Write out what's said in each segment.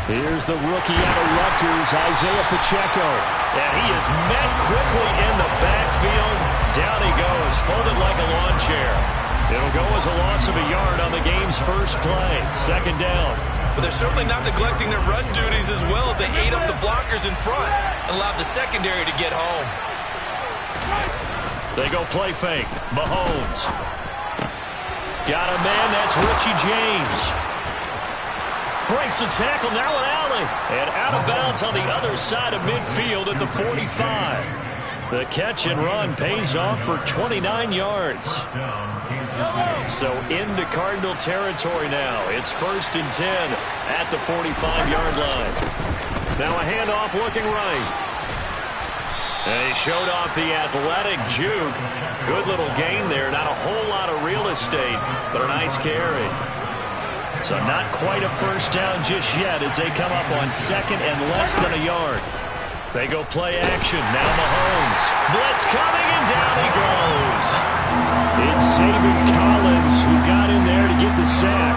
Here's the rookie out of Rutgers, Isaiah Pacheco. And he is met quickly in the backfield. Down he goes, folded like a lawn chair. It'll go as a loss of a yard on the game's first play. Second down. But they're certainly not neglecting their run duties as well as they ate up the blockers in front and allowed the secondary to get home. They go play fake. Mahomes. Got a man, that's Richie James. Breaks the tackle, now an alley. And out of bounds on the other side of midfield at the 45. The catch and run pays off for 29 yards. So into Cardinal territory now. It's 1st and 10 at the 45-yard line. Now a handoff looking right. And he showed off the athletic juke. Good little gain there. Not a whole lot of real estate, but a nice carry. So not quite a first down just yet as they come up on 2nd and less than a yard. They go play action. Now Mahomes. Blitz coming, and down he goes. It's Saban Collins who got in there to get the sack.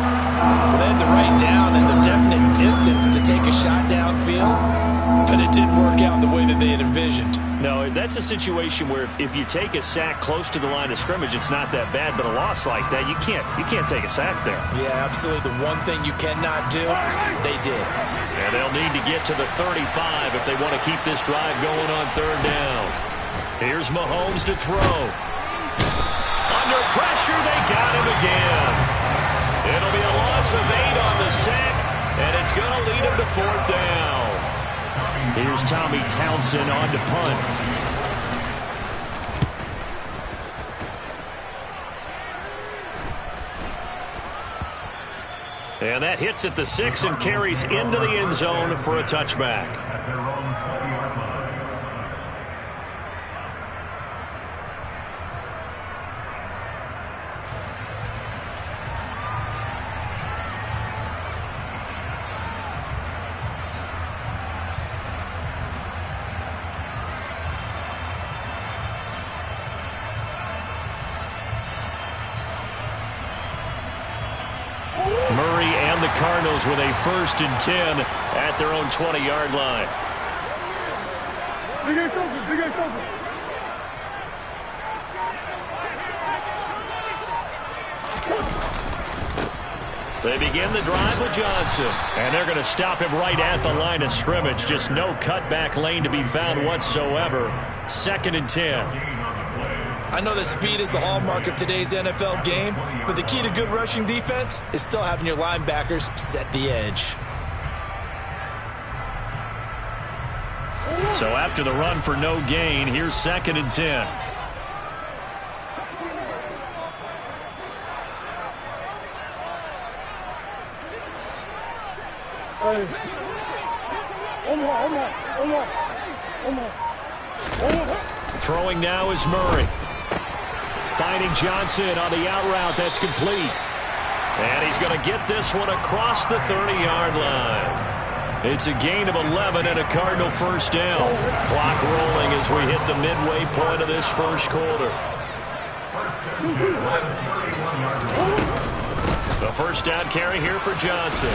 They had the right down and the definite distance to take a shot downfield, but it didn't work out the way that they had envisioned. No, that's a situation where if you take a sack close to the line of scrimmage, it's not that bad, but a loss like that, you can't take a sack there. Yeah, absolutely. The one thing you cannot do, they did. And they'll need to get to the 35 if they want to keep this drive going on 3rd down. Here's Mahomes to throw. Under pressure, they got him again. It'll be a loss of 8 on the sack, and it's going to lead him to 4th down. Here's Tommy Townsend on to punt. And that hits at the 6 and carries into the end zone for a touchback. Murray and the Cardinals with a 1st and 10 at their own 20-yard line. Big ass open, big ass open. They begin the drive with Johnson. And they're going to stop him right at the line of scrimmage. Just no cutback lane to be found whatsoever. 2nd and 10. I know that speed is the hallmark of today's NFL game, but the key to good rushing defense is still having your linebackers set the edge. So after the run for no gain, here's 2nd and 10. Throwing now is Murray. Finding Johnson on the out route. That's complete. And he's going to get this one across the 30-yard line. It's a gain of 11 and a Cardinal 1st down. Clock rolling as we hit the midway point of this 1st quarter. The 1st down carry here for Johnson.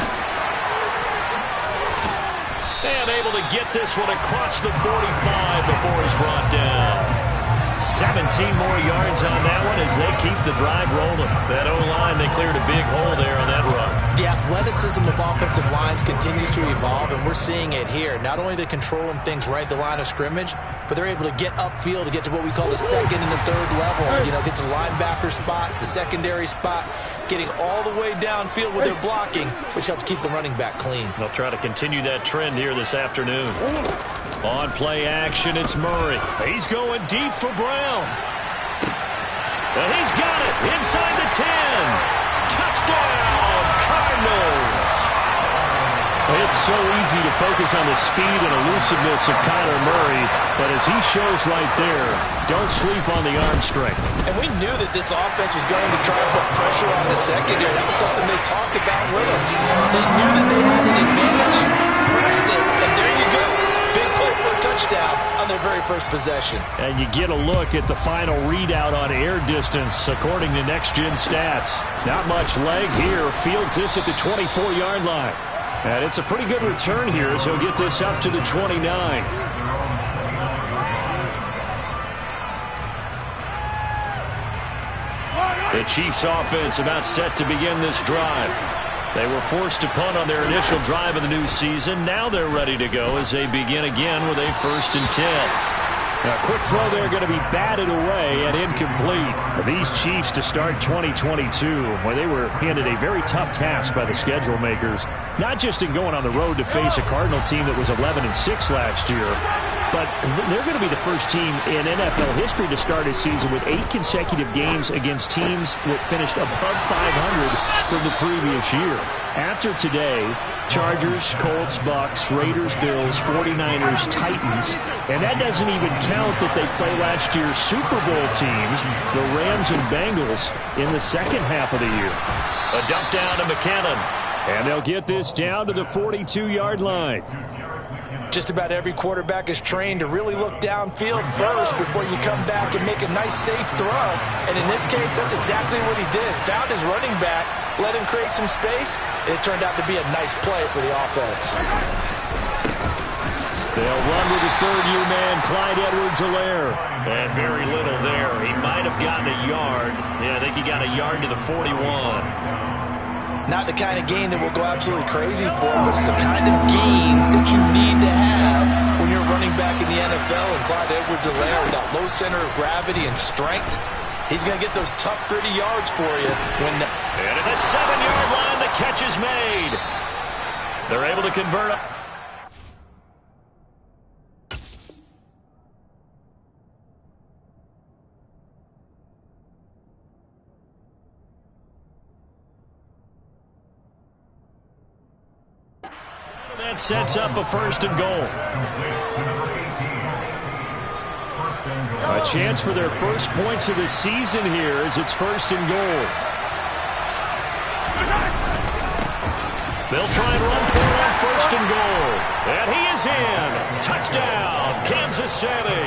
And able to get this one across the 45 before he's brought down. 17 more yards on that one as they keep the drive rolling. That O-line, they cleared a big hole there on that run. The athleticism of offensive lines continues to evolve, and we're seeing it here. Not only are they controlling things right at the line of scrimmage, but they're able to get upfield to get to what we call the 2nd and the 3rd levels. You know, get to the linebacker spot, the secondary spot, getting all the way downfield with their blocking, which helps keep the running back clean. They'll try to continue that trend here this afternoon. On play action, it's Murray. He's going deep for Brown. And he's got it inside the 10. Touchdown, Cardinals. It's so easy to focus on the speed and elusiveness of Kyler Murray, but as he shows right there, don't sleep on the arm strength. And we knew that this offense was going to try to put pressure on the secondary. That was something they talked about with us. They knew that they had an advantage, pressed it, and there you go. Big play for a touchdown on their very first possession. And you get a look at the final readout on air distance, according to Next Gen Stats. Not much leg here. Fields this at the 24-yard line. And it's a pretty good return here as he'll get this up to the 29. The Chiefs offense about set to begin this drive. They were forced to punt on their initial drive of the new season. Now they're ready to go as they begin again with a 1st and 10. Now, a quick throw there going to be batted away and incomplete. These Chiefs to start 2022, where they were handed a very tough task by the schedule makers, not just in going on the road to face a Cardinal team that was 11-6 last year, but they're going to be the first team in NFL history to start a season with 8 consecutive games against teams that finished above 500 from the previous year. After today, Chargers, Colts, Bucks, Raiders, Bills, 49ers, Titans, and that doesn't even count that they play last year's Super Bowl teams, the Rams and Bengals, in the second half of the year. A dump down to McKinnon. And they'll get this down to the 42-yard line. Just about every quarterback is trained to really look downfield first before you come back and make a nice, safe throw. And in this case, that's exactly what he did. Found his running back, let him create some space, and it turned out to be a nice play for the offense. They'll run with the third-year man, Clyde Edwards-Helaire. And very little there. He might have gotten a yard. Yeah, I think he got a yard to the 41. Not the kind of gain that will go absolutely crazy for, but it's the kind of gain that you need to have when you're running back in the NFL. And Clyde Edwards-Helaire, with that low center of gravity and strength, he's going to get those tough, gritty yards for you. And at the 7-yard line, the catch is made. They're able to convert. That sets up a 1st and goal. A chance for their first points of the season here as it's 1st and goal. They'll try and run for it on 1st and goal. And he is in. Touchdown, Kansas City.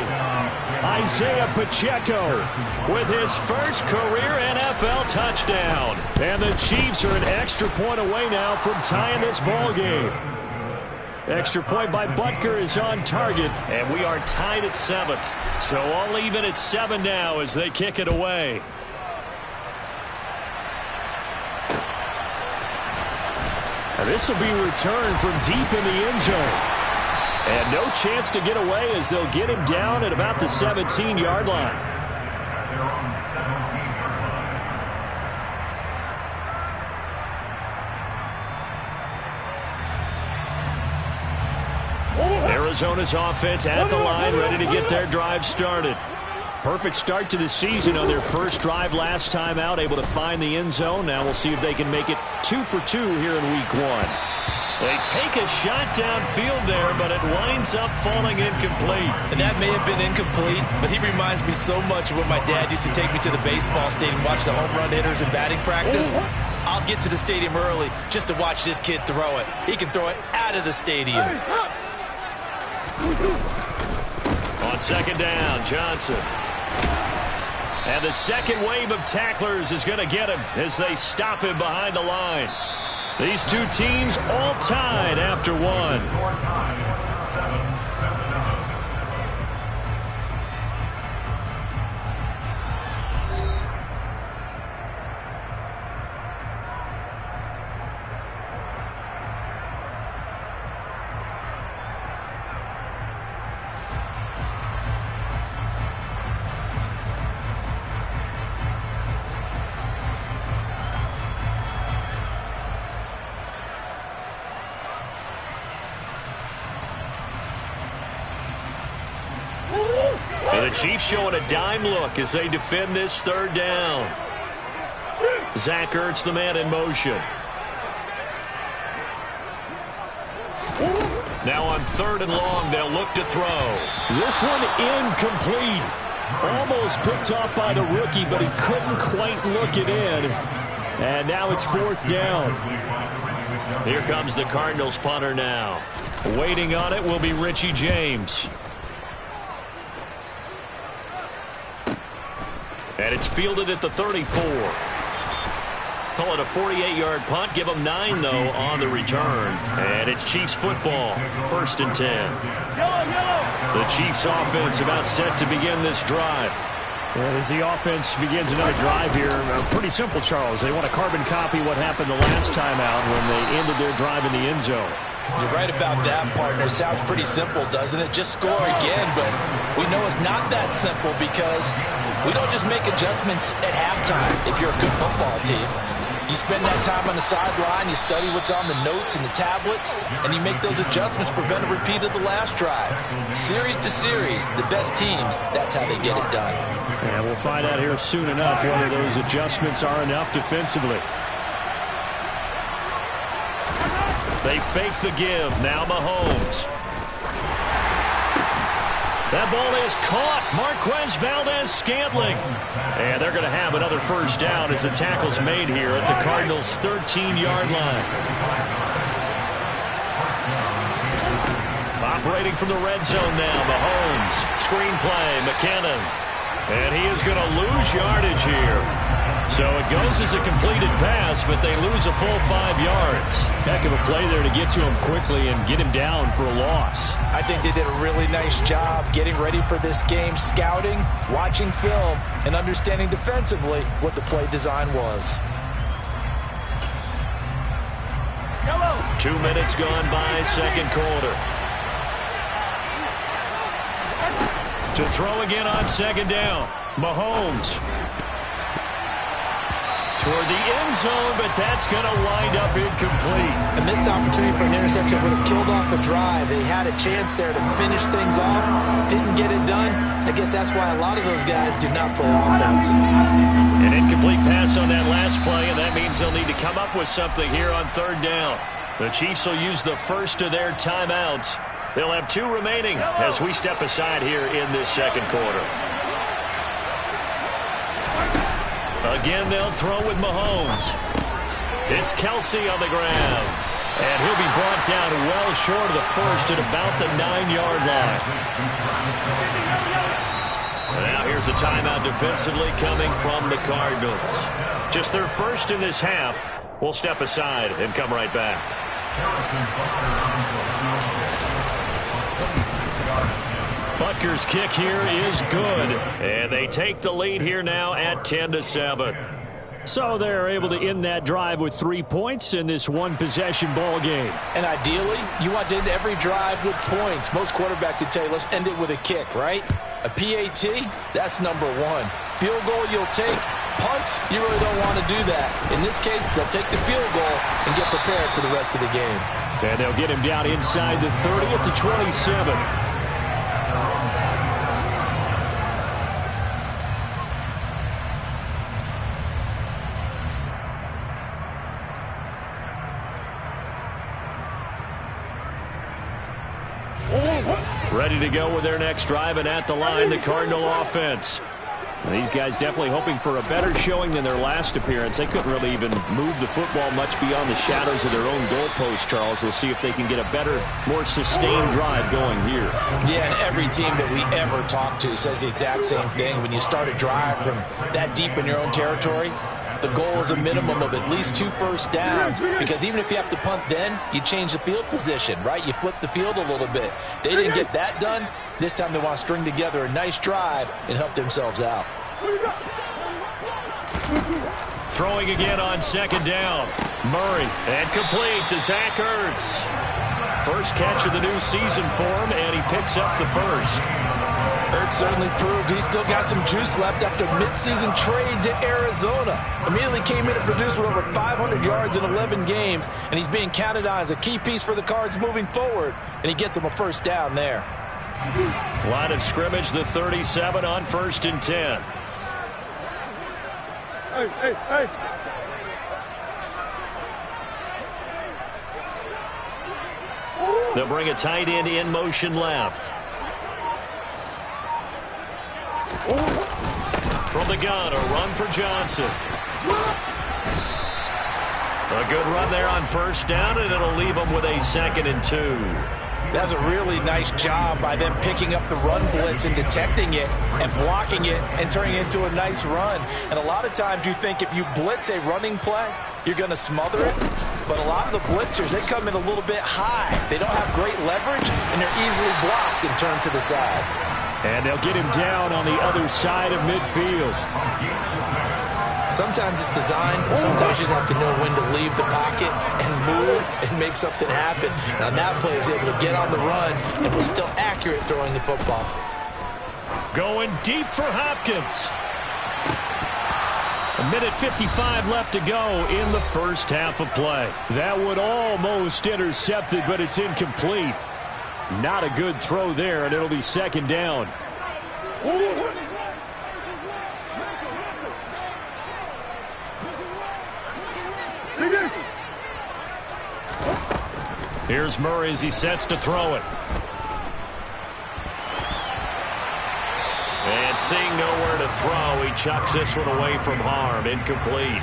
Isaiah Pacheco with his first career NFL touchdown. And the Chiefs are an extra point away now from tying this ball game. Extra point by Butker is on target. And we are tied at 7. So all even at 7 now as they kick it away. And this will be returned from deep in the end zone. And no chance to get away as they'll get him down at about the 17-yard line. Arizona's offense at the line, ready to get their drive started. Perfect start to the season on their first drive last time out, able to find the end zone. Now we'll see if they can make it 2 for 2 here in week 1. They take a shot downfield there, but it winds up falling incomplete. And that may have been incomplete, but he reminds me so much of when my dad used to take me to the baseball stadium, watch the home run hitters in batting practice. I'll get to the stadium early just to watch this kid throw it. He can throw it out of the stadium. On 2nd down, Johnson. And the second wave of tacklers is going to get him as they stop him behind the line. These two teams all tied after 1. And the Chiefs showing a dime look as they defend this 3rd down. Zach Ertz, the man in motion. Now on 3rd and long, they'll look to throw. This one incomplete. Almost picked off by the rookie, but he couldn't quite look it in. And now it's 4th down. Here comes the Cardinals punter now. Waiting on it will be Richie James. And it's fielded at the 34. Call it a 48-yard punt. Give them 9, though, on the return. And it's Chiefs football, 1st and 10. The Chiefs offense about set to begin this drive. And as the offense begins another drive here, pretty simple, Charles. They want to carbon copy what happened the last time out when they ended their drive in the end zone. You're right about that, partner. Sounds pretty simple, doesn't it? Just score again, but we know it's not that simple because we don't just make adjustments at halftime if you're a good football team. You spend that time on the sideline, you study what's on the notes and the tablets, and you make those adjustments, prevent a repeat of the last drive. Series to series, the best teams, that's how they get it done. And we'll find out here soon enough whether those adjustments are enough defensively. They fake the give. Now Mahomes. That ball is caught. Marquez Valdes-Scantling. And they're going to have another first down as the tackle's made here at the Cardinals' 13-yard line. Operating from the red zone now, Mahomes. Screen play, McKinnon. And he is going to lose yardage here. So it goes as a completed pass, but they lose a full 5 yards. Heck of a play there to get to him quickly and get him down for a loss. I think they did a really nice job getting ready for this game, scouting, watching film, and understanding defensively what the play design was. 2 minutes gone by, second quarter. To throw again on second down. Mahomes. Toward the end zone, but that's going to wind up incomplete. A missed opportunity for an interception would have killed off a drive. They had a chance there to finish things off. Didn't get it done. I guess that's why a lot of those guys do not play offense. An incomplete pass on that last play, and that means they'll need to come up with something here on third down. The Chiefs will use the first of their timeouts. They'll have 2 remaining as we step aside here in this second quarter. Again, they'll throw with Mahomes. It's Kelsey on the ground. And he'll be brought down well short of the first at about the 9-yard line. And now here's a timeout defensively coming from the Cardinals. Just their first in this half. We'll step aside and come right back. Butker's kick here is good. And they take the lead here now at 10-7. So they're able to end that drive with 3 points in this one-possession ball game. And ideally, you want to end every drive with points. Most quarterbacks would tell you, let's end it with a kick, right? A PAT, that's number 1. Field goal you'll take. Punts, you really don't want to do that. In this case, they'll take the field goal and get prepared for the rest of the game. And they'll get him down inside the 30 at the 27. Ready to go with their next drive, and at the line, the Cardinal offense. These guys definitely hoping for a better showing than their last appearance. They couldn't really even move the football much beyond the shadows of their own goalpost, Charles. We'll see if they can get a better, more sustained drive going here. Yeah, and every team that we ever talk to says the exact same thing. When you start a drive from that deep in your own territory, the goal is a minimum of at least 2 first downs, because even if you have to punt then, you change the field position, right? You flip the field a little bit. They didn't get that done. This time they want to string together a nice drive and help themselves out. Throwing again on second down. Murray, and complete to Zach Ertz. First catch of the new season for him, and he picks up the first. Ertz certainly proved he's still got some juice left after midseason trade to Arizona. Immediately came in and produced with over 500 yards in 11 games, and he's being counted on as a key piece for the Cards moving forward, and he gets him a first down there. Line of scrimmage, the 37 on 1st and 10. Hey. They'll bring a tight end in motion left. From the gun, a run for Johnson. A good run there on first down, and it'll leave them with a 2nd and 2. That's a really nice job by them picking up the run blitz and detecting it and blocking it and turning it into a nice run. And a lot of times you think if you blitz a running play, you're going to smother it. But a lot of the blitzers, they come in a little bit high. They don't have great leverage, and they're easily blocked and turned to the side. And they'll get him down on the other side of midfield. Sometimes it's designed, and sometimes you just have to know when to leave the pocket and move and make something happen. And on that play, he was able to get on the run and was still accurate throwing the football. Going deep for Hopkins. 1:55 left to go in the first half of play. That would almost intercept it, but it's incomplete. Not a good throw there, and it'll be second down. Here's Murray as he sets to throw it. And seeing nowhere to throw, he chucks this one away from harm. Incomplete.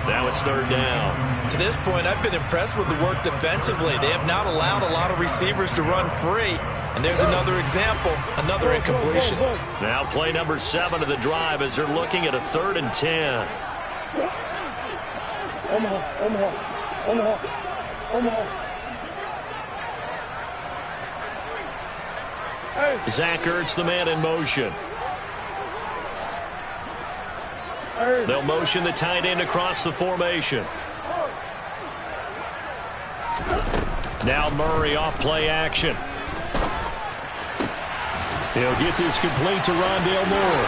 Now it's third down. To this point, I've been impressed with the work defensively. They have not allowed a lot of receivers to run free. And there's another example, another incompletion. Now play number 7 of the drive as they're looking at a 3rd and 10. Zach Ertz, the man in motion. They'll motion the tight end across the formation. Now Murray off play action. He'll get this complete to Rondale Moore.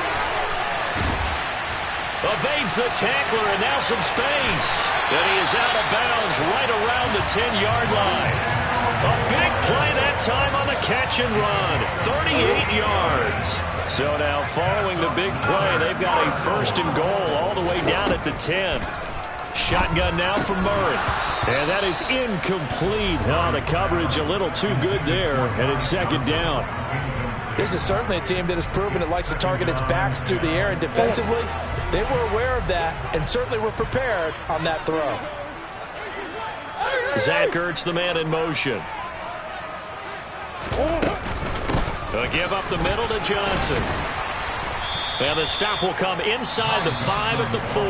Evades the tackler, and now some space. And he is out of bounds right around the 10-yard line. A big play that time on the catch and run. 38 yards. So now following the big play, they've got a 1st and goal all the way down at the 10. Shotgun now from Murray. And that is incomplete. Oh, the coverage a little too good there, and it's second down. This is certainly a team that has proven it likes to target its backs through the air, and defensively, they were aware of that and certainly were prepared on that throw. Zach Ertz, the man in motion. They'll give up the middle to Johnson. And the stop will come inside the 5 at the 4.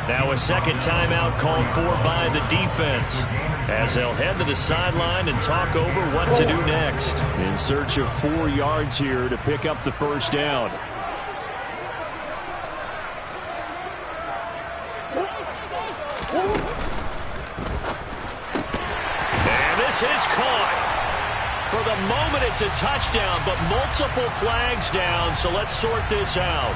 Now a second timeout called for by the defense as they'll head to the sideline and talk over what to do next. In search of 4 yards here to pick up the first down. And this is caught. For the moment, it's a touchdown, but multiple flags down, so let's sort this out.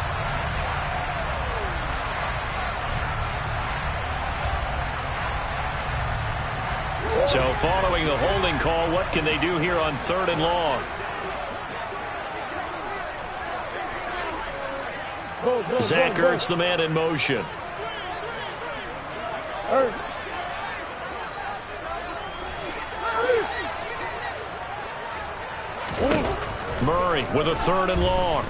So following the holding call, what can they do here on 3rd and long? Zach Ertz, the man in motion. Murray with a 3rd and long.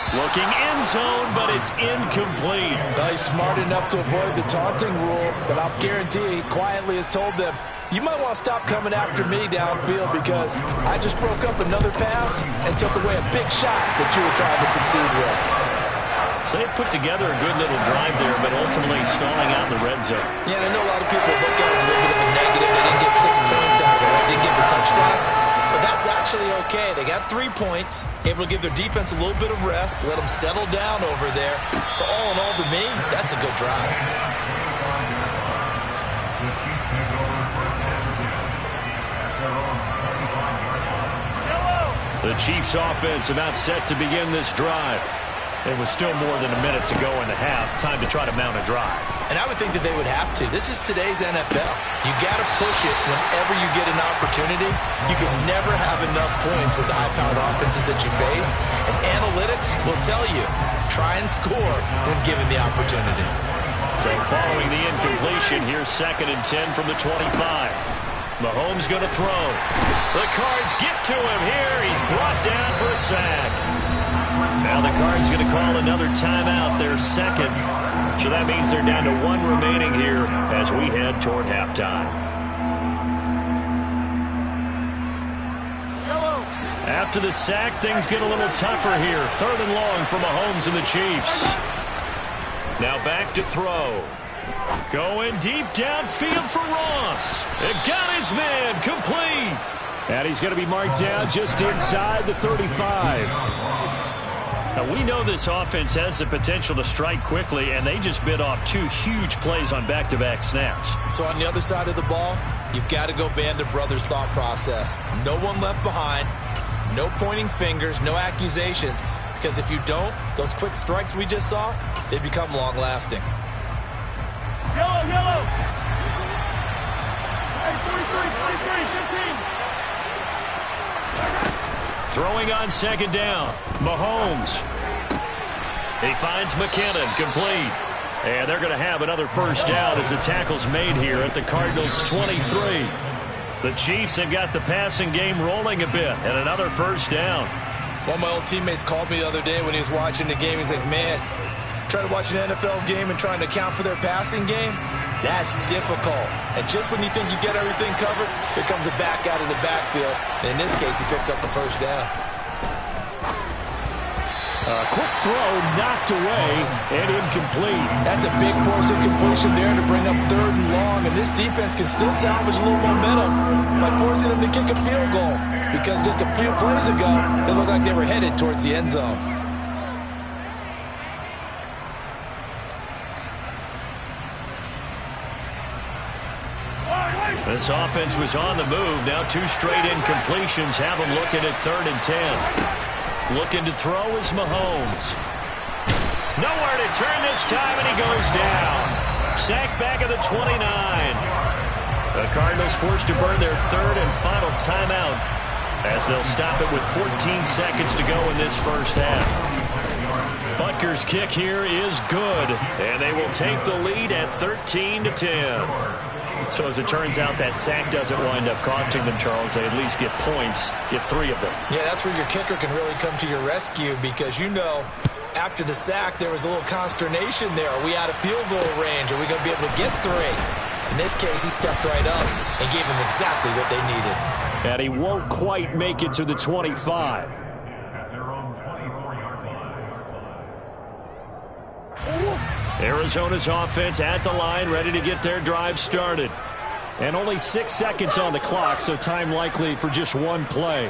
Looking end zone, but it's incomplete. Well, he's smart enough to avoid the taunting rule, but I'll guarantee he quietly has told them, you might want to stop coming after me downfield because I just broke up another pass and took away a big shot that you were trying to succeed with. So they put together a good little drive there, but ultimately stalling out in the red zone. Yeah, and I know a lot of people look at it as a little bit of a negative. They didn't get 6 points out of it. They didn't get the touchdown. But that's actually okay. They got 3 points, able to give their defense a little bit of rest, let them settle down over there. So all in all, to me, that's a good drive. The Chiefs offense about set to begin this drive. It was still more than a minute to go in the half. Time to try to mount a drive. And I would think that they would have to. This is today's NFL. You got to push it whenever you get an opportunity. You can never have enough points with the high-powered offenses that you face. And analytics will tell you, try and score when given the opportunity. So following the incompletion, here's 2nd and 10 from the 25. Mahomes going to throw. The Cards get to him here. He's brought down for a sack. Now the Cards going to call another timeout, their 2nd. So that means they're down to 1 remaining here as we head toward halftime. After the sack, things get a little tougher here. 3rd and long for Mahomes and the Chiefs. Now back to throw. Going deep downfield for Ross. It got his man complete. And he's going to be marked down just inside the 35. Now, we know this offense has the potential to strike quickly, and they just bit off 2 huge plays on back-to-back snaps. So on the other side of the ball, you've got to go Band of Brothers thought process. No one left behind, no pointing fingers, no accusations, because if you don't, those quick strikes we just saw, they become long-lasting. Yellow, yellow. Hey, 43, 15. Throwing on 2nd down, Mahomes. He finds McKinnon, complete. And they're going to have another 1st down as the tackle's made here at the Cardinals' 23. The Chiefs have got the passing game rolling a bit, and another 1st down. One of my old teammates called me the other day when he was watching the game. He's like, man, trying to watch an NFL game and trying to account for their passing game, that's difficult. And just when you think you get everything covered, here comes a back out of the backfield. And in this case, he picks up the 1st down. A quick throw knocked away and incomplete. That's a big force of completion there to bring up 3rd and long. And this defense can still salvage a little momentum by forcing them to kick a field goal. Because just a few plays ago, they looked like they were headed towards the end zone. This offense was on the move. Now 2 straight incompletions have them looking at 3rd and 10. Looking to throw is Mahomes. Nowhere to turn this time, and he goes down. Sacked back at the 29. The Cardinals forced to burn their 3rd and final timeout as they'll stop it with 14 seconds to go in this 1st half. Butker's kick here is good, and they will take the lead at 13-10. So as it turns out, that sack doesn't wind up costing them, Charles. They at least get points, get 3 of them. Yeah, that's where your kicker can really come to your rescue because, you know, after the sack, there was a little consternation there. Are we out of field goal range? Are we going to be able to get 3? In this case, he stepped right up and gave them exactly what they needed. And he won't quite make it to the 25. Arizona's offense at the line, ready to get their drive started. And only 6 seconds on the clock, so time likely for just 1 play.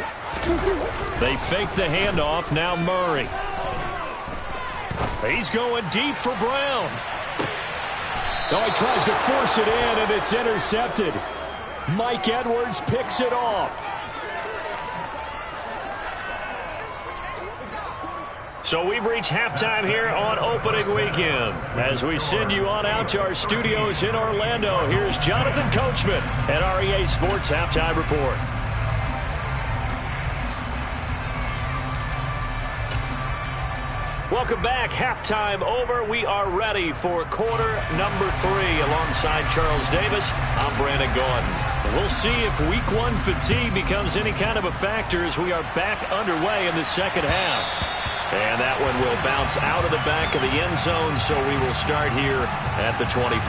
They fake the handoff, now Murray. He's going deep for Brown. Oh, he tries to force it in, and it's intercepted. Mike Edwards picks it off. So we've reached halftime here on opening weekend. As we send you on out to our studios in Orlando, here's Jonathan Coachman at REA Sports Halftime Report. Welcome back. Halftime over. We are ready for quarter number 3. Alongside Charles Davis, I'm Brandon Gaudin. And we'll see if week 1 fatigue becomes any kind of a factor as we are back underway in the 2nd half. And that one will bounce out of the back of the end zone, so we will start here at the 25.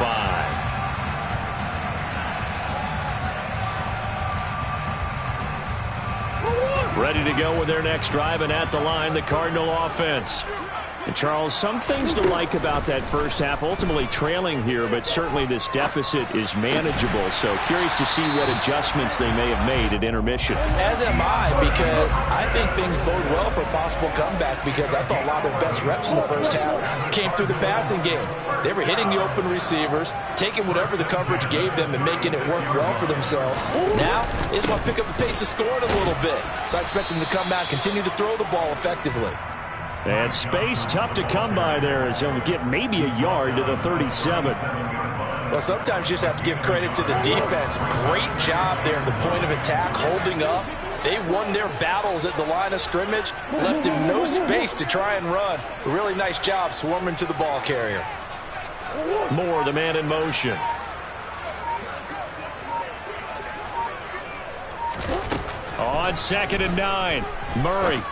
Ready to go with their next drive, and at the line, the Cardinal offense. And Charles, some things to like about that first half. Ultimately trailing here, but certainly this deficit is manageable. So curious to see what adjustments they may have made at intermission. As am I, because I think things bode well for a possible comeback, because I thought a lot of their best reps in the first half came through the passing game. They were hitting the open receivers, taking whatever the coverage gave them and making it work well for themselves. Now, they just want to pick up the pace of scoring a little bit. So I expect them to come out and continue to throw the ball effectively. And space tough to come by there as he'll get maybe a yard to the 37. Well, sometimes you just have to give credit to the defense. Great job there at the point of attack, holding up. They won their battles at the line of scrimmage, left him no space to try and run. A really nice job swarming to the ball carrier. Moore, the man in motion. On 2nd and 9, Murray.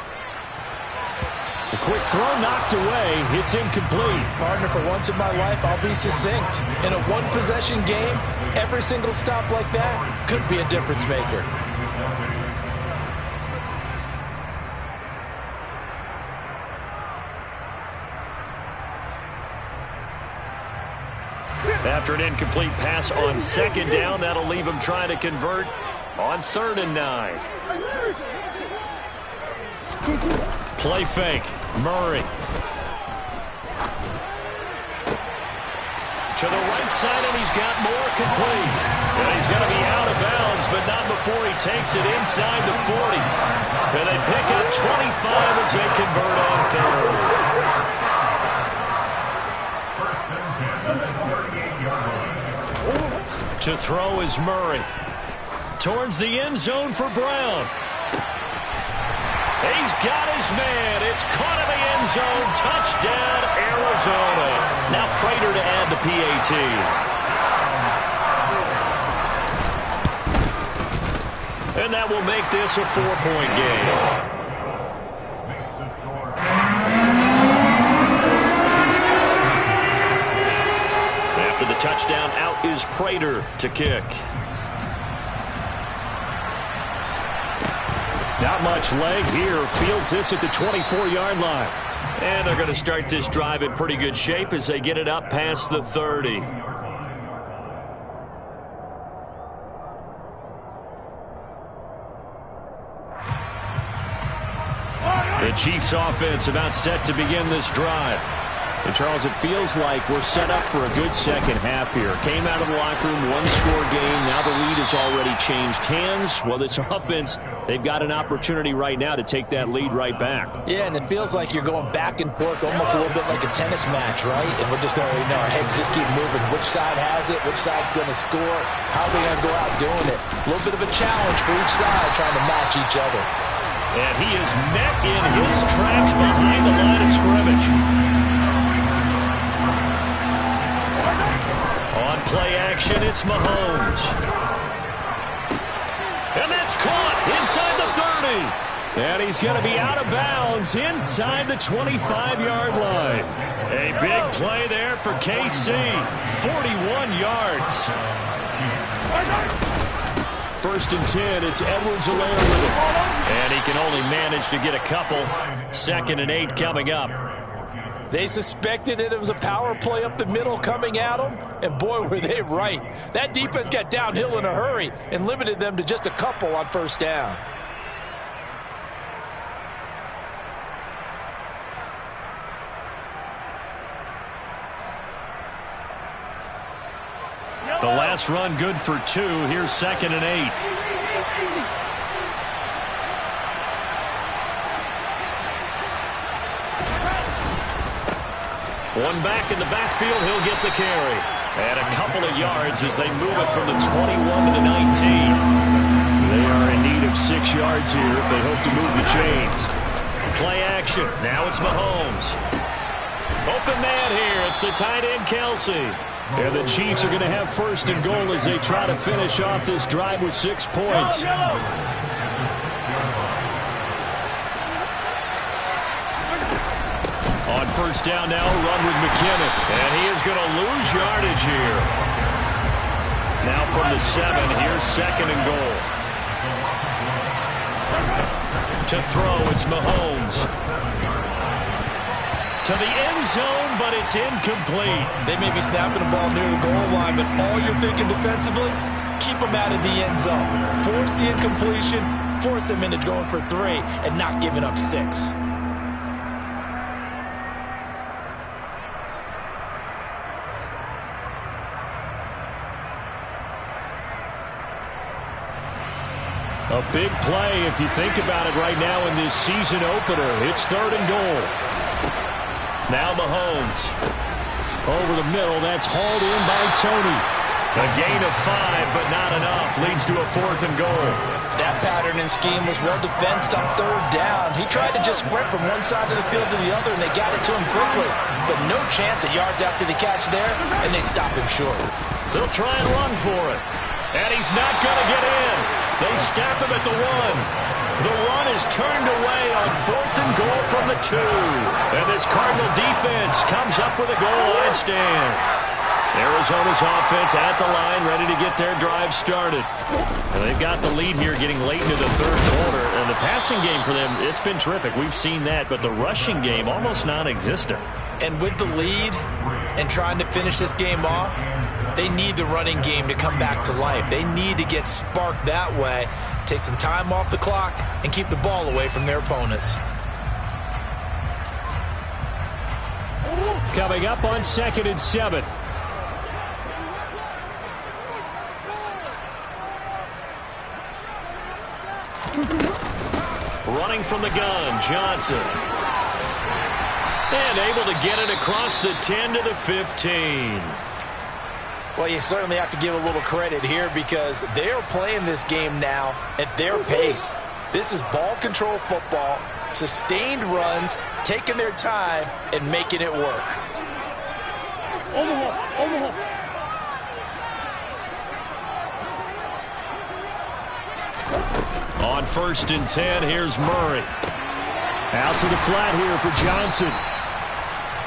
A quick throw knocked away. It's incomplete. Partner, for once in my life, I'll be succinct. In a one-possession game, every single stop like that could be a difference maker. After an incomplete pass on second down, that'll leave him trying to convert on 3rd and 9. Play fake. Murray. To the right side, and he's got more complete. And he's going to be out of bounds, but not before he takes it inside the 40. And they pick up 25 as they convert on 3rd. To throw is Murray. Towards the end zone for Brown. He's got his man. It's caught in the end zone. Touchdown, Arizona. Now Prater to add the PAT. And that will make this a 4-point game. After the touchdown, out is Prater to kick. Not much leg here. Fields this at the 24-yard line. And they're going to start this drive in pretty good shape as they get it up past the 30. The Chiefs offense about set to begin this drive. And, Charles, it feels like we're set up for a good second half here. Came out of the locker room, one-score game. Now the lead has already changed hands. Well, this offense, they've got an opportunity right now to take that lead right back. Yeah, and it feels like you're going back and forth almost a little bit like a tennis match, right? And we're just already know our heads just keep moving. Which side has it? Which side's going to score? How are they going to go out doing it? A little bit of a challenge for each side trying to match each other. And he is met in his tracks behind the line of scrimmage. On play action, it's Mahomes. And that's caught inside the 30. And he's going to be out of bounds inside the 25-yard line. A big play there for KC. 41 yards. 1st and 10, it's Edwards-Helaire with it. And he can only manage to get a couple. 2nd and 8 coming up. They suspected it was a power play up the middle coming at them, and boy, were they right. That defense got downhill in a hurry and limited them to just a couple on 1st down. The last run good for 2. Here's 2nd and 8. One back in the backfield, he'll get the carry. And a couple of yards as they move it from the 21 to the 19. They are in need of 6 yards here if they hope to move the chains. Play action. Now it's Mahomes. Open man here. It's the tight end, Kelsey. And the Chiefs are going to have 1st and goal as they try to finish off this drive with 6 points. On 1st down now, run with McKinnon. And he is going to lose yardage here. Now from the 7, here's 2nd and goal. To throw, it's Mahomes. To the end zone, but it's incomplete. They may be snapping the ball near the goal line, but all you're thinking defensively, keep them out of the end zone. Force the incompletion, force them into going for 3, and not giving up 6. A big play if you think about it right now in this season opener. It's 3rd and goal. Now Mahomes. Over the middle, that's hauled in by Tony. A gain of 5, but not enough. Leads to a 4th and goal. That pattern and scheme was well defensed on 3rd down. He tried to just sprint from one side of the field to the other, and they got it to him quickly. But no chance at yards after the catch there, and they stop him short. They'll try and run for it. And he's not going to get in. They stop him at the 1. The run is turned away on 4th and goal from the 2. And this Cardinal defense comes up with a goal line stand. Arizona's offense at the line, ready to get their drive started. And they've got the lead here getting late into the third quarter. And the passing game for them, it's been terrific. We've seen that. But the rushing game, almost non-existent. And with the lead and trying to finish this game off, they need the running game to come back to life. They need to get sparked that way, take some time off the clock, and keep the ball away from their opponents. Coming up on 2nd and 7. Running from the gun, Johnson. And able to get it across the 10 to the 15. Well, you certainly have to give a little credit here because they are playing this game now at their pace. This is ball control football, sustained runs, taking their time, and making it work. On 1st and 10, here's Murray. Out to the flat here for Johnson.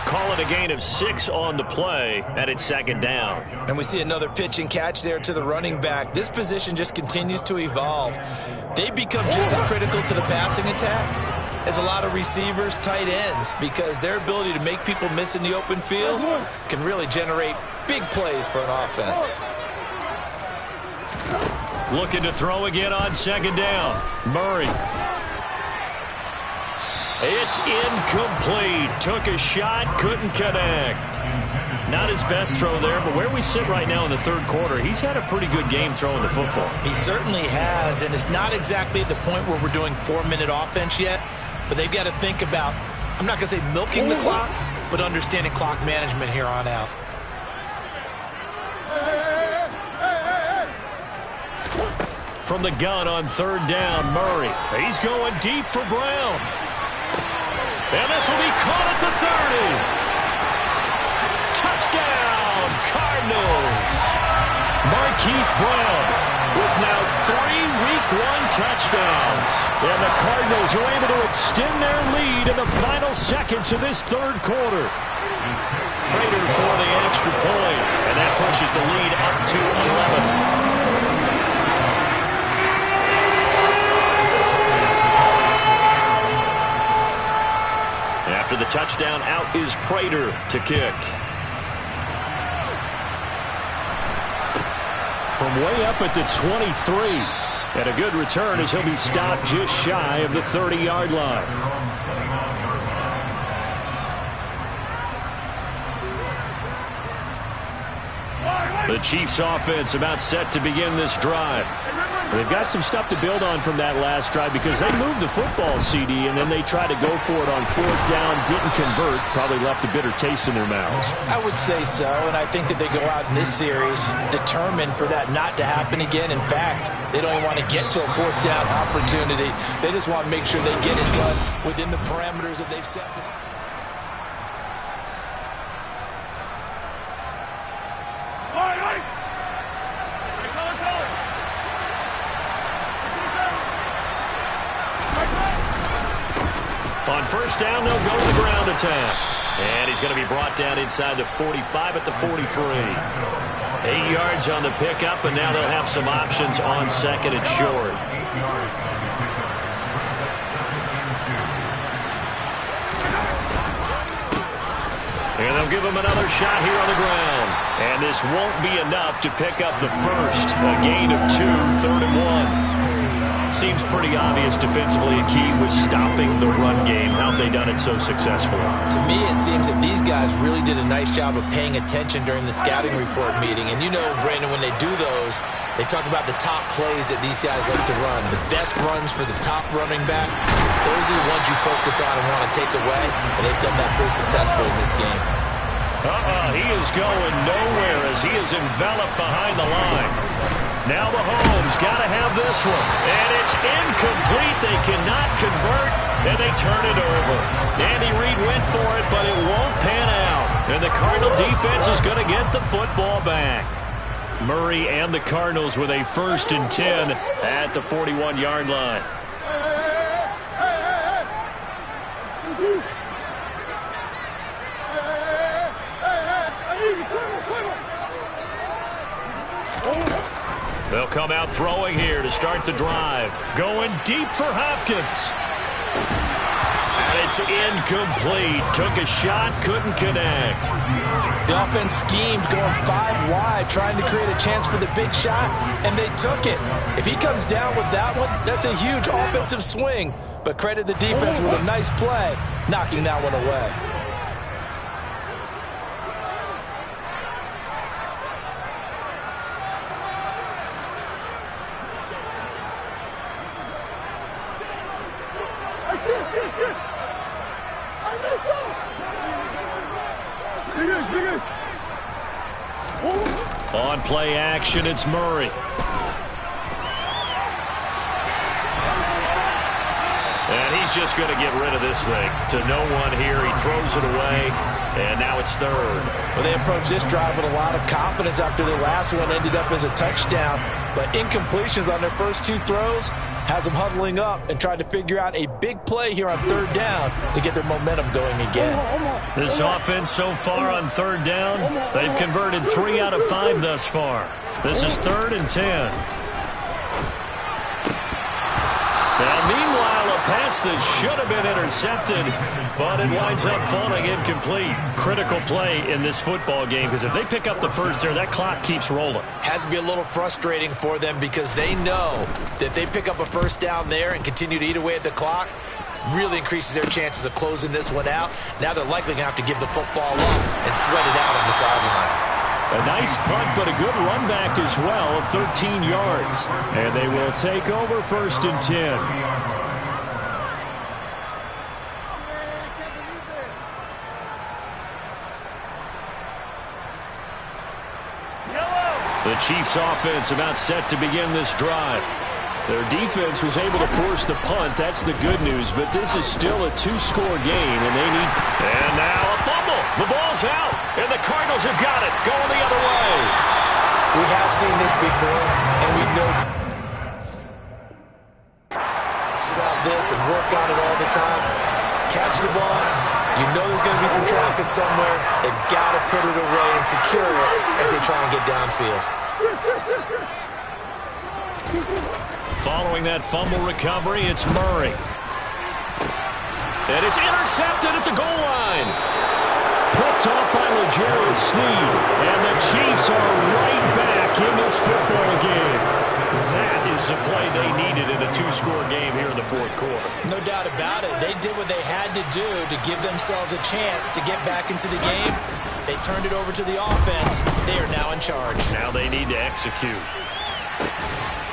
Call it a gain of 6 on the play, and it's 2nd down. And we see another pitch and catch there to the running back. This position just continues to evolve. They become just as critical to the passing attack as a lot of receivers, tight ends, because their ability to make people miss in the open field can really generate big plays for an offense. Looking to throw again on 2nd down. Murray. It's incomplete. Took a shot, couldn't connect. Not his best throw there, but where we sit right now in the third quarter, he's had a pretty good game throwing the football. He certainly has, and it's not exactly at the point where we're doing 4-minute offense yet, but they've got to think about, I'm not going to say milking the clock, but understanding clock management here on out. From the gun on 3rd down, Murray. He's going deep for Brown. And this will be caught at the 30. Touchdown, Cardinals. Marquise Brown with now 3 Week 1 touchdowns. And the Cardinals are able to extend their lead in the final seconds of this third quarter. Prater for the extra point, and that pushes the lead up to 11. After the touchdown, out is Prater to kick. From way up at the 23. And a good return as he'll be stopped just shy of the 30-yard line. The Chiefs offense about set to begin this drive. They've got some stuff to build on from that last drive because they moved the football, CD, and then they tried to go for it on 4th down, didn't convert, probably left a bitter taste in their mouths. I would say so, and I think that they go out in this series determined for that not to happen again. In fact, they don't even want to get to a 4th down opportunity. They just want to make sure they get it done within the parameters that they've set. On 1st down, they'll go to the ground attack. And he's going to be brought down inside the 45 at the 43. 8 yards on the pickup, and now they'll have some options on 2nd and short. And they'll give him another shot here on the ground. And this won't be enough to pick up the first. A gain of 2, 3rd and 1. Seems pretty obvious defensively a key was stopping the run game. How have they done it so successfully? To me, it seems that these guys really did a nice job of paying attention during the scouting report meeting. And you know, Brandon, when they do those, they talk about the top plays that these guys like to run. The best runs for the top running back, those are the ones you focus on and want to take away. And they've done that pretty successfully in this game. He is going nowhere as he is enveloped behind the line. Now Mahomes got to have this one. And it's incomplete. They cannot convert, and they turn it over. Andy Reid went for it, but it won't pan out. And the Cardinal defense is going to get the football back. Murray and the Cardinals with a 1st and 10 at the 41-yard line. They'll come out throwing here to start the drive. Going deep for Hopkins. And it's incomplete. Took a shot, couldn't connect. The offense schemed, going 5 wide, trying to create a chance for the big shot, and they took it. If he comes down with that one, that's a huge offensive swing. But credit the defense with a nice play, knocking that one away. On play action, it's Murray. And he's just going to get rid of this thing. To no one here, he throws it away, and now it's third. Well, they approached this drive with a lot of confidence after the last one ended up as a touchdown. But incompletions on their first 2 throws has them huddling up and trying to figure out a big play here on third down to get their momentum going again. This offense so far on third down, they've converted 3 out of 5 thus far. This is 3rd and 10. Now, meanwhile, a pass that should have been intercepted, but it winds up falling incomplete. Critical play in this football game, because if they pick up the first there, that clock keeps rolling. Has to be a little frustrating for them because they know that if they pick up a first down there and continue to eat away at the clock, really increases their chances of closing this one out. Now they're likely going to have to give the football up and sweat it out on the sideline. A nice punt, but a good run back as well of 13 yards. And they will take over 1st and 10. The Chiefs offense about set to begin this drive. Their defense was able to force the punt. That's the good news, but this is still a 2-score game, and they need... And now a fumble. The ball's out, and the Cardinals have got it. Going the other way. We have seen this before, and we know about this and work on it all the time. Catch the ball. You know there's going to be some traffic somewhere. They've got to put it away and secure it as they try and get downfield. Following that fumble recovery, it's Murray. And it's intercepted at the goal line. Picked off by L'Jarius Sneed. And the Chiefs are right back in this football game. That is the play they needed in a 2-score game here in the 4th quarter. No doubt about it. They did what they had to do to give themselves a chance to get back into the game. They turned it over to the offense. They are now in charge. Now they need to execute.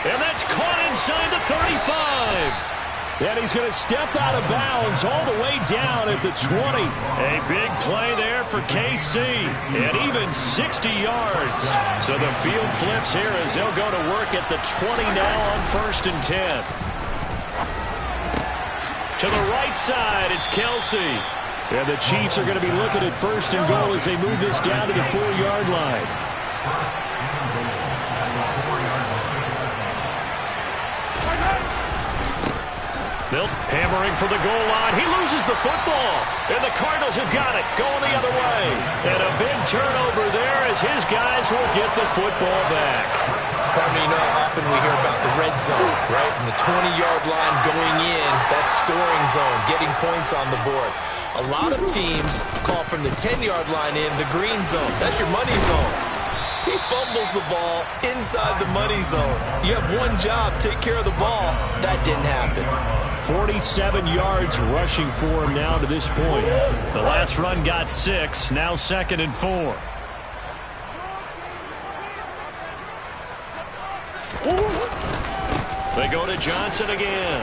And that's caught inside the 35. And he's going to step out of bounds all the way down at the 20. A big play there for KC. And even 60 yards. So the field flips here as they'll go to work at the 20 now on 1st and 10. To the right side, it's Kelsey. And the Chiefs are going to be looking at 1st and goal as they move this down to the 4-yard line. Milt hammering for the goal line. He loses the football. And the Cardinals have got it. Going the other way. And a big turnover there as his guys will get the football back. Pardon me, you know how often we hear about the red zone, right? From the 20-yard line going in, that's scoring zone, getting points on the board. A lot of teams call from the 10-yard line in the green zone. That's your money zone. He fumbles the ball inside the money zone. You have one job, take care of the ball. That didn't happen. 47 yards rushing for him now to this point. The last run got 6, now 2nd and 4. They go to Johnson again.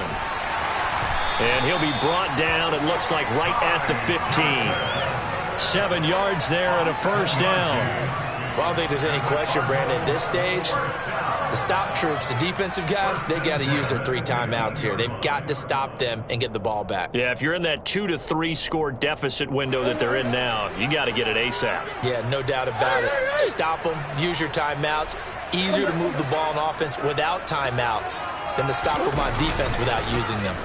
And he'll be brought down, it looks like, right at the 15. 7 yards there and a 1st down. Well, I don't think there's any question, Brandon, at this stage, the stop troops, the defensive guys, they got to use their 3 timeouts here. They've got to stop them and get the ball back. Yeah, if you're in that 2 to 3 score deficit window that they're in now, you got to get it ASAP. Yeah, no doubt about it. Stop them, use your timeouts. Easier to move the ball on offense without timeouts than to stop them on defense without using them.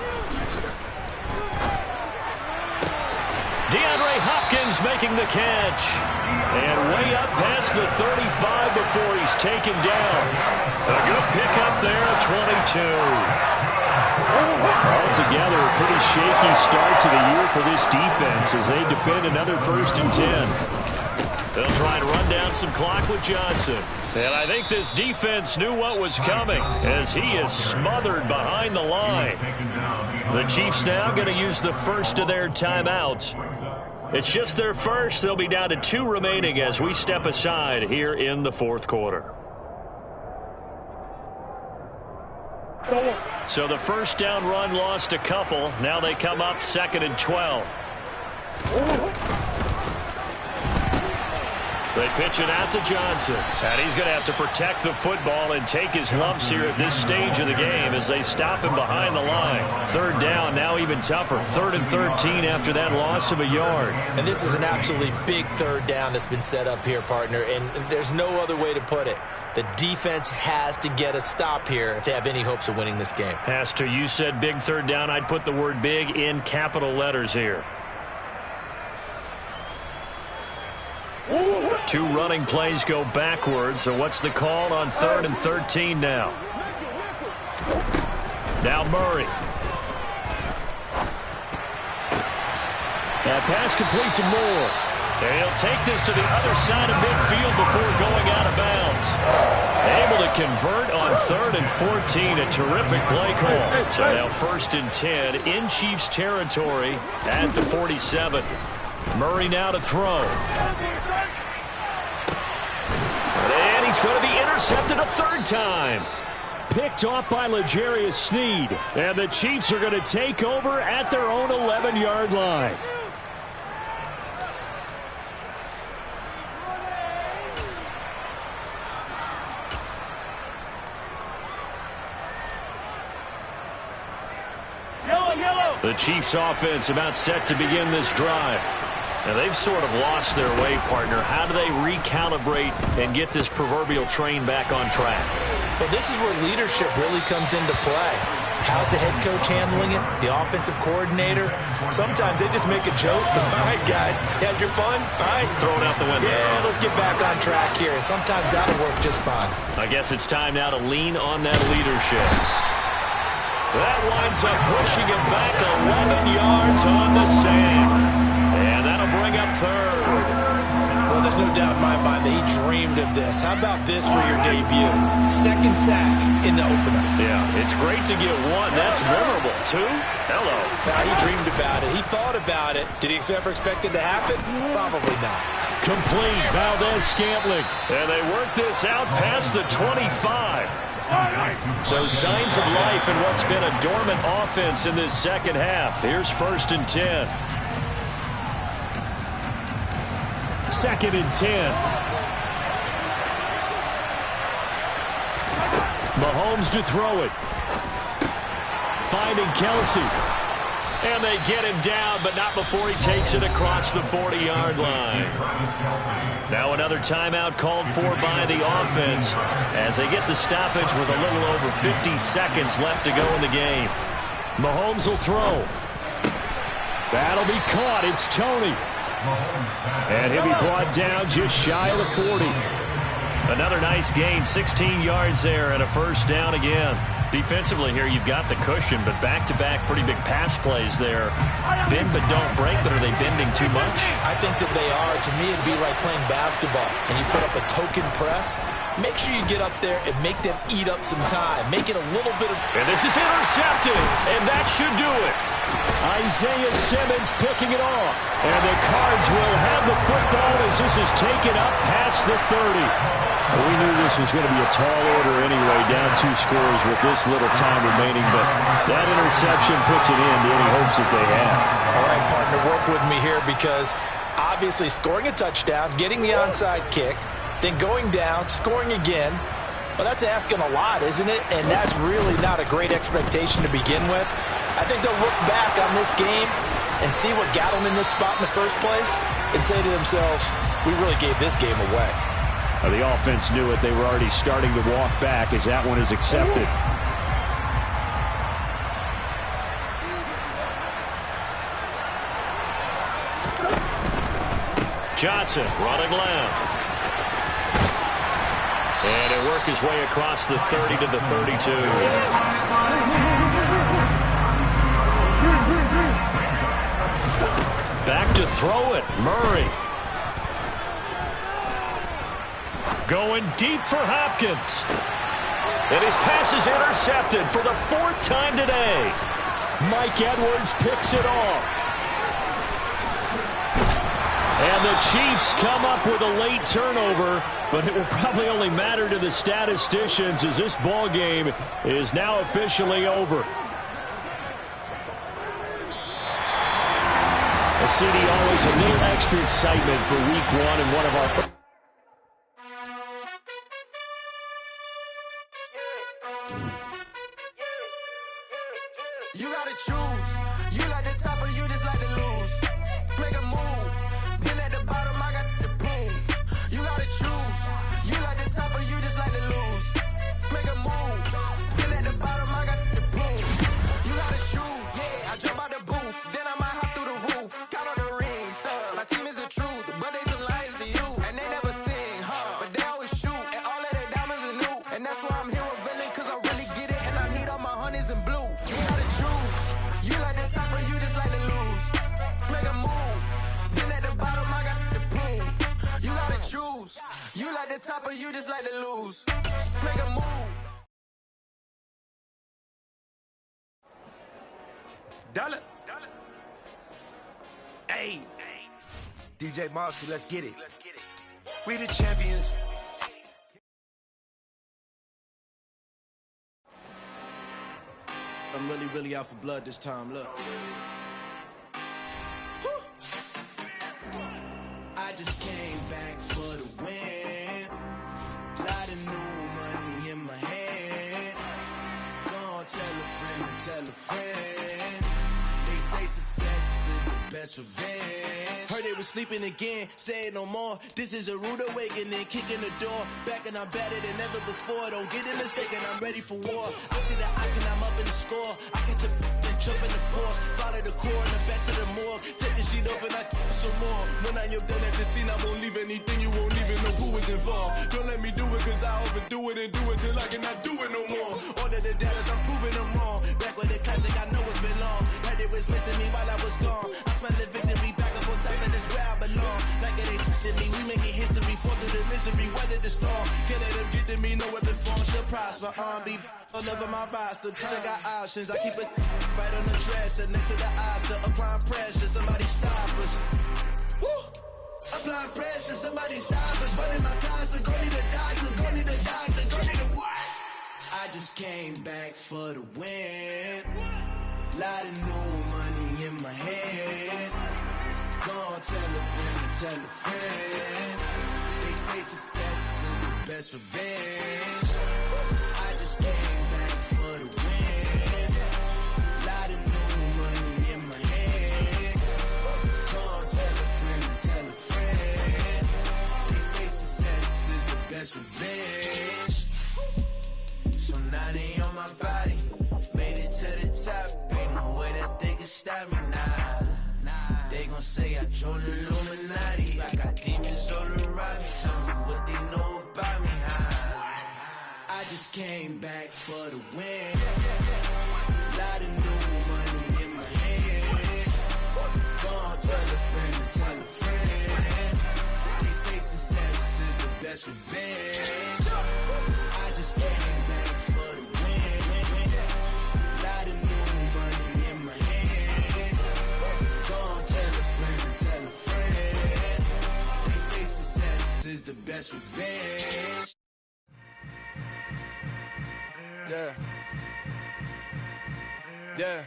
DeAndre Hopkins Mahomes making the catch. And way up past the 35 before he's taken down. A good pickup there at 22. Altogether, a pretty shaky start to the year for this defense as they defend another 1st and 10. They'll try and run down some clock with Johnson. And I think this defense knew what was coming as he is smothered behind the line. The Chiefs now going to use the first of their timeouts. It's just their first. They'll be down to 2 remaining as we step aside here in the 4th quarter. So the first down run lost a couple. Now they come up 2nd and 12. They pitch it out to Johnson. And he's going to have to protect the football and take his lumps here at this stage of the game as they stop him behind the line. 3rd down, now even tougher. 3rd and 13 after that loss of a yard. And this is an absolutely big 3rd down that's been set up here, partner. And there's no other way to put it. The defense has to get a stop here if they have any hopes of winning this game. Has to. You said big 3rd down. I'd put the word big in capital letters here. 2 running plays go backwards, so what's the call on 3rd and 13 now? Now Murray. That pass complete to Moore. And he'll take this to the other side of midfield before going out of bounds. Able to convert on 3rd and 14, a terrific play call. So now 1st and 10 in Chiefs territory at the 47. Murray now to throw. And he's going to be intercepted a 3rd time. Picked off by L'Jarius Sneed. And the Chiefs are going to take over at their own 11-yard line. The Chiefs offense about set to begin this drive. Now they've sort of lost their way, partner. How do they recalibrate and get this proverbial train back on track? Well, this is where leadership really comes into play. How's the head coach handling it? The offensive coordinator? Sometimes they just make a joke. All right, guys, you had your fun? All right. Throw it out the window. Yeah, let's get back on track here. And sometimes that'll work just fine. I guess it's time now to lean on that leadership. That winds up pushing him back 11 yards on the sack. And that'll bring up 3rd. Well, there's no doubt in my mind that he dreamed of this. How about this for your debut? 2nd sack in the opener. Yeah, it's great to get 1. That's memorable. 2? Hello. He dreamed about it. He thought about it. Did he ever expect it to happen? Probably not. Complete. Valdez-Scantling. And they work this out past the 25. So signs of life in what's been a dormant offense in this 2nd half. Here's 1st and 10. 2nd and 10. Mahomes to throw it. Finding Kelsey. And they get him down, but not before he takes it across the 40-yard line. Now another timeout called for by the offense as they get the stoppage with a little over 50 seconds left to go in the game. Mahomes will throw. That'll be caught. It's Tony. And he'll be brought down just shy of the 40. Another nice gain, 16 yards there and a 1st down again. Defensively here, you've got the cushion, but back-to-back pretty big pass plays there. Bend but don't break, but are they bending too much? I think that they are. To me, it'd be like playing basketball, and you put up a token press. Make sure you get up there and make them eat up some time. Make it a little bit of... And this is intercepted, and that should do it. Isaiah Simmons picking it off. And the Cards will have the football as this is taken up past the 30. We knew this was going to be a tall order anyway, down 2 scores with this little time remaining, but that interception puts an end to any hopes that they have. All right, partner, work with me here because obviously scoring a touchdown, getting the onside kick, then going down, scoring again, well, that's asking a lot, isn't it? And that's really not a great expectation to begin with. I think they'll look back on this game and see what got them in this spot in the first place and say to themselves, we really gave this game away. The offense knew it. They were already starting to walk back as that one is accepted. Johnson running left. And he'll work his way across the 30 to the 32. Back to throw it, Murray. Going deep for Hopkins. And his pass is intercepted for the 4th time today. Mike Edwards picks it off. And the Chiefs come up with a late turnover, but it will probably only matter to the statisticians as this ball game is now officially over. CD, always a little extra excitement for week 1 and one of our... You gotta choose. You like the top or you just like to lose. Make a move. Been at the bottom, I got the prove. You gotta choose. You like the top or you just like to lose. Make a move. Been at the bottom, I got the prove. You gotta choose. Yeah, I jump out the booth. Then I might hop through the roof. Count on the rings, stuff. My team is the truth, but they some liars to you. And they never sing, huh? But they always shoot. And all of their diamonds are new. And that's why I'm here with Villain, cause I really get it. And I need all my honeys in blue. You gotta choose. You like the top or you just like to lose. Make a move. Been at the bottom, I got the proof. You gotta choose. You like the top or you just like to lose. Make a move. Dollar. Hey. DJ Mosky, let's get it. We the champions. I'm really out for blood this time, look. I just came back for the win. Lot of new money in my hand. Gonna tell a friend and tell a friend. They say success is the best revenge. Heard they was sleeping again, saying no more. This is a rude awakening, kicking the door. Back and I'm better than ever before. Don't get it mistaken, I'm ready for war. I see the option, I'm up in the score. I catch a and jump in the Porsche. Follow the core and the back to the morgue. Take the sheet off and I some more. When I am done at the scene, I won't leave anything. You won't even know who is involved. Don't let me do it, cause I overdo it and do it till I cannot do it no more. All of the doubters, I'm proving them wrong. Back with the classic, I know it's been long. Heard it was missing me while I was gone. I smell the victory back up on top, and it's where I belong. Like it ain't to me, we making history. Fall through the misery, weather the storm. Can't let them get to me, no weapon form shall prosper. Be all over my roster. I got options, I keep it right on the dresser. Next to the Oscar, applying pressure. Somebody stop us. Woo! Applying pressure, somebody stop us. Running my closet, go need a doctor, go need a doctor, go need a what? I just came back for the win. Lot of new money in my head. Gonna tell a friend, tell a friend. They say success is the best revenge. I just came back for the win. Lot of new money in my head. Gonna tell a friend, tell a friend. They say success is the best revenge. So now they on my body. Made it to the top, ain't no way that they can stop me now. They gon' say I joined the Illuminati. I got demons all around me. Tell me what they know about me, huh? I just came back for the win. Lot of new money in my hand. Gonna tell a friend, tell a friend. They say success is the best revenge. I just came back for the win. Lot of new money in my hand. Gonna tell a friend, tell a friend. They say success is the best revenge. Yeah. Yeah.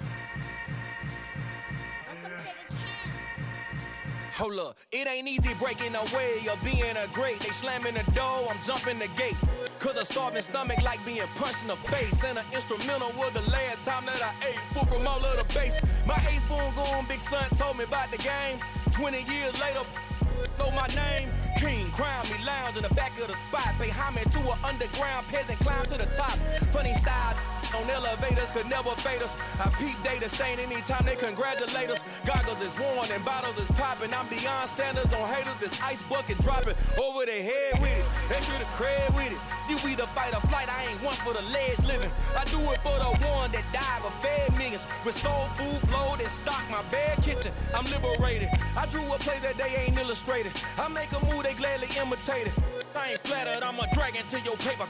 Hold up, it ain't easy breaking away or being a great. They slamming the door, I'm jumping the gate. Cause a starving stomach like being punched in the face. And an instrumental was the last time that I ate food from all of the base. My ace boom goon, big son told me about the game. 20 years later, know my name. King crown me lounge in the back of the spot. Pay homage to an underground peasant, climb to the top. Funny style, on elevators could never fade us. I peep data stain anytime they congratulate us. Goggles is worn and bottles is popping. I'm Deion Sanders on haters, this ice bucket dropping over their head with it. They should have cred with it. You either fight or flight, I ain't one for the ledge living. I do it for the one that died but fed millions. With soul food flowed and stocked my bare kitchen. I'm liberated. I drew a play that they ain't illustrated. I make a move they gladly imitate it. I ain't flattered, I'm a dragon to your paper.